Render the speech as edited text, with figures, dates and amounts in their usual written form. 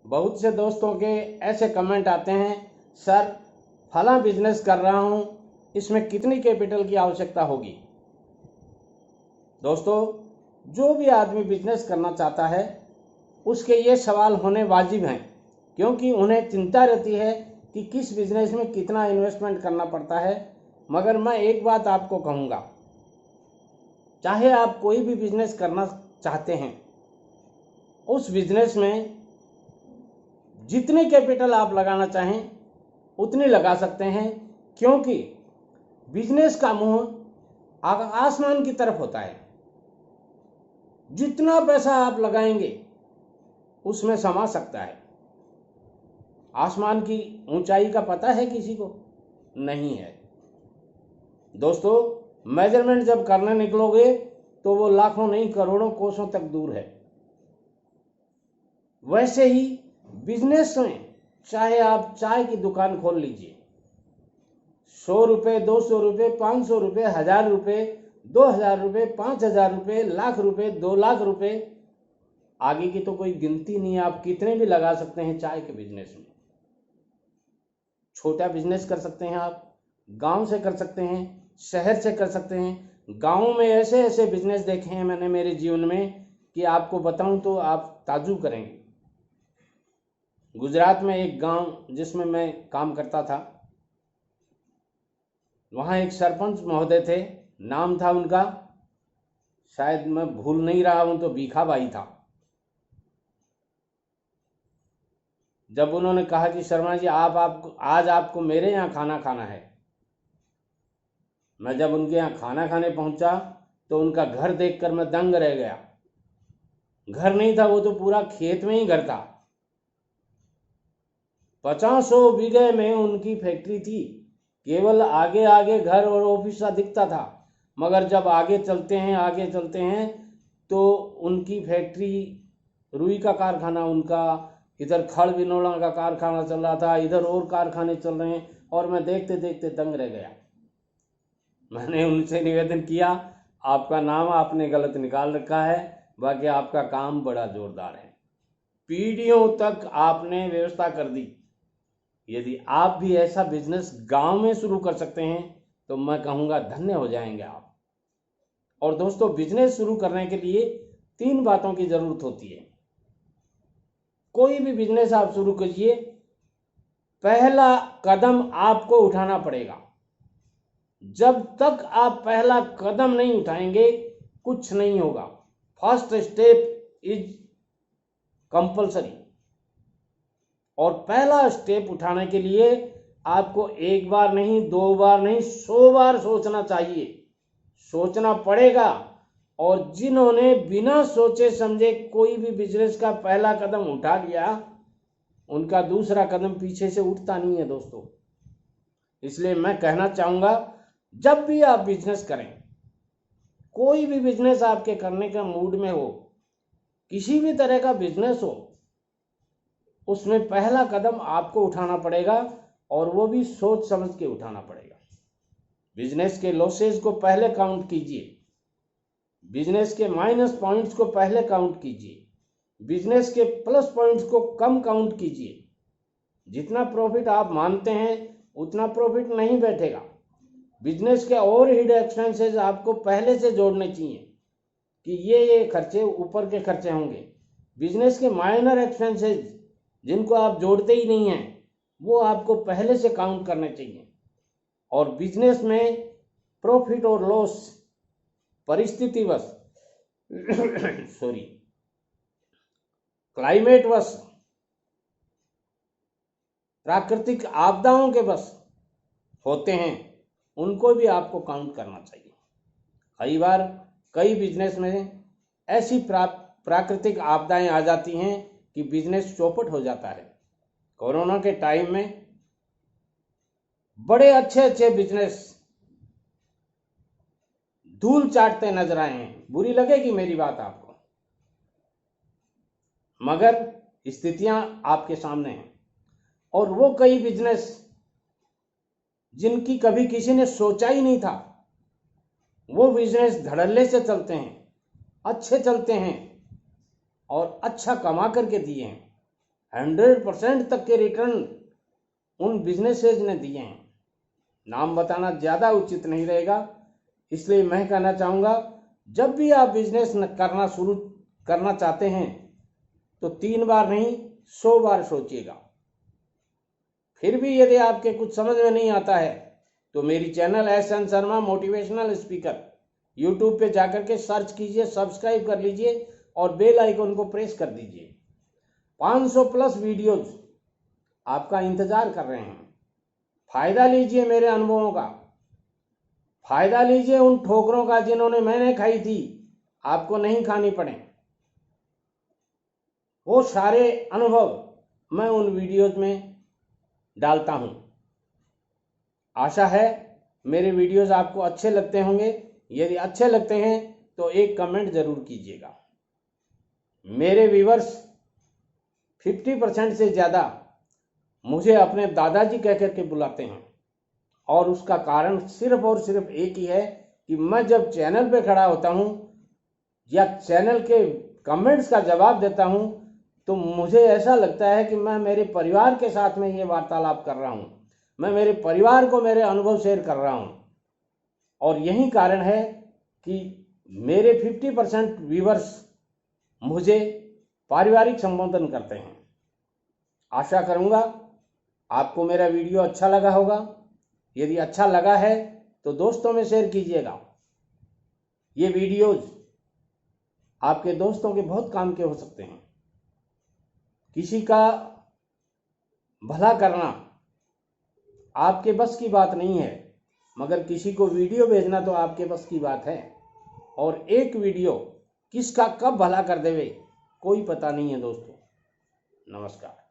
बहुत से दोस्तों के ऐसे कमेंट आते हैं, सर फला बिजनेस कर रहा हूं, इसमें कितनी कैपिटल की आवश्यकता होगी। दोस्तों, जो भी आदमी बिजनेस करना चाहता है उसके ये सवाल होने वाजिब हैं, क्योंकि उन्हें चिंता रहती है कि किस बिजनेस में कितना इन्वेस्टमेंट करना पड़ता है। मगर मैं एक बात आपको कहूँगा, चाहे आप कोई भी बिजनेस करना चाहते हैं, उस बिजनेस में जितनी कैपिटल आप लगाना चाहें उतनी लगा सकते हैं, क्योंकि बिजनेस का मुंह आसमान की तरफ होता है। जितना पैसा आप लगाएंगे उसमें समा सकता है। आसमान की ऊंचाई का पता है किसी को? नहीं है। दोस्तों, मेजरमेंट जब करने निकलोगे तो वो लाखों नहीं करोड़ों कोसों तक दूर है। वैसे ही बिजनेस में चाहे आप चाय की दुकान खोल लीजिए, 100 रुपये, 200 रुपये, 500 रुपये, 1000 रुपये, 2000 रुपये, 5000 रुपये, लाख रुपये, 2 लाख रुपये, आगे की तो कोई गिनती नहीं है। आप कितने भी लगा सकते हैं चाय के बिजनेस में। छोटा बिजनेस कर सकते हैं आप, गांव से कर सकते हैं, शहर से कर सकते हैं। गांव में ऐसे ऐसे बिजनेस देखे हैं मैंने मेरे जीवन में कि आपको बताऊं तो आप ताज्जुब करेंगे। गुजरात में एक गांव जिसमें मैं काम करता था, वहाँ एक सरपंच महोदय थे, नाम था उनका, शायद मैं भूल नहीं रहा हूं तो भीखा भाई था। जब उन्होंने कहा कि शर्मा जी आज आपको मेरे यहाँ खाना खाना है, मैं जब उनके यहाँ खाना खाने पहुंचा तो उनका घर देखकर मैं दंग रह गया। घर नहीं था, वो तो पूरा खेत में ही घर था। 50 बीघे में उनकी फैक्ट्री थी। केवल आगे आगे घर और ऑफिस सा दिखता था, मगर जब आगे चलते हैं तो उनकी फैक्ट्री, रुई का कारखाना उनका, इधर खड़ बिनौला का कारखाना चल रहा था, इधर और कारखाने चल रहे हैं, और मैं देखते देखते दंग रह गया। मैंने उनसे निवेदन किया, आपका नाम आपने गलत निकाल रखा है, बाकी आपका काम बड़ा जोरदार है, पीढ़ियों तक आपने व्यवस्था कर दी। यदि आप भी ऐसा बिजनेस गांव में शुरू कर सकते हैं तो मैं कहूँगा धन्य हो जाएंगे आप। और दोस्तों, बिजनेस शुरू करने के लिए 3 बातों की जरूरत होती है। कोई भी बिजनेस आप शुरू कीजिए, पहला कदम आपको उठाना पड़ेगा। जब तक आप पहला कदम नहीं उठाएंगे कुछ नहीं होगा। First step is compulsory. और पहला स्टेप उठाने के लिए आपको 1 बार नहीं, 2 बार नहीं, 100 बार सोचना चाहिए, सोचना पड़ेगा। और जिन्होंने बिना सोचे समझे कोई भी बिजनेस का पहला कदम उठा लिया, उनका दूसरा कदम पीछे से उठता नहीं है दोस्तों। इसलिए मैं कहना चाहूँगा, जब भी आप बिजनेस करें, कोई भी बिजनेस आपके करने का मूड में हो, किसी भी तरह का बिजनेस हो, उसमें पहला कदम आपको उठाना पड़ेगा, और वो भी सोच समझ के उठाना पड़ेगा। बिजनेस के लॉसेस को पहले काउंट कीजिए, बिजनेस के माइनस पॉइंट्स को पहले काउंट कीजिए, बिजनेस के प्लस पॉइंट्स को कम काउंट कीजिए। जितना प्रॉफिट आप मानते हैं उतना प्रॉफिट नहीं बैठेगा। बिजनेस के ओवरहेड एक्सपेंसेस आपको पहले से जोड़ने चाहिए कि ये खर्चे ऊपर के खर्चे होंगे। बिजनेस के माइनर एक्सपेंसेस जिनको आप जोड़ते ही नहीं हैं, वो आपको पहले से काउंट करने चाहिए। और बिजनेस में प्रॉफिट और लॉस परिस्थितिवश क्लाइमेट वश, प्राकृतिक आपदाओं के बस होते हैं, उनको भी आपको काउंट करना चाहिए। कई बार कई बिजनेस में ऐसी प्राकृतिक आपदाएं आ जाती हैं कि बिजनेस चौपट हो जाता है। कोरोना के टाइम में बड़े अच्छे अच्छे बिजनेस धूल चाटते नजर आए हैं। बुरी लगेगी मेरी बात आपको, मगर स्थितियां आपके सामने हैं। और वो कई बिजनेस जिनकी कभी किसी ने सोचा ही नहीं था, वो बिजनेस धड़ल्ले से चलते हैं, अच्छे चलते हैं और अच्छा कमा करके दिए हैं। 100% तक के रिटर्न उन बिजनेसेज ने दिए हैं। नाम बताना ज़्यादा उचित नहीं रहेगा, इसलिए मैं कहना चाहूँगा, जब भी आप बिजनेस करना शुरू करना चाहते हैं तो 3 बार नहीं 100 बार सोचिएगा। फिर भी यदि आपके कुछ समझ में नहीं आता है तो मेरी channel SN Sharma motivational speaker YouTube पे जाकर के सर्च कीजिए, सब्सक्राइब कर लीजिए और बेल आइकन को प्रेस कर दीजिए। 500 प्लस वीडियोज आपका इंतजार कर रहे हैं। फायदा लीजिए मेरे अनुभवों का, फायदा लीजिए उन ठोकरों का जिन्होंने मैंने खाई थी, आपको नहीं खानी पड़े। वो सारे अनुभव मैं उन वीडियोज में डालता हूं। आशा है मेरे वीडियोज आपको अच्छे लगते होंगे। यदि अच्छे लगते हैं तो एक कमेंट जरूर कीजिएगा। मेरे व्यूअर्स 50% से ज़्यादा मुझे अपने दादाजी कह करके बुलाते हैं, और उसका कारण सिर्फ और सिर्फ एक ही है कि मैं जब चैनल पे खड़ा होता हूं या चैनल के कमेंट्स का जवाब देता हूं तो मुझे ऐसा लगता है कि मैं मेरे परिवार के साथ में ये वार्तालाप कर रहा हूं, मैं मेरे परिवार को मेरे अनुभव शेयर कर रहा हूं। और यही कारण है कि मेरे 50% व्यूअर्स मुझे पारिवारिक संबोधन करते हैं। आशा करूंगा आपको मेरा वीडियो अच्छा लगा होगा। यदि अच्छा लगा है तो दोस्तों में शेयर कीजिएगा। ये वीडियोज आपके दोस्तों के बहुत काम के हो सकते हैं। किसी का भला करना आपके बस की बात नहीं है, मगर किसी को वीडियो भेजना तो आपके बस की बात है। और एक वीडियो किसका कब भला कर देवे कोई पता नहीं है दोस्तों। नमस्कार।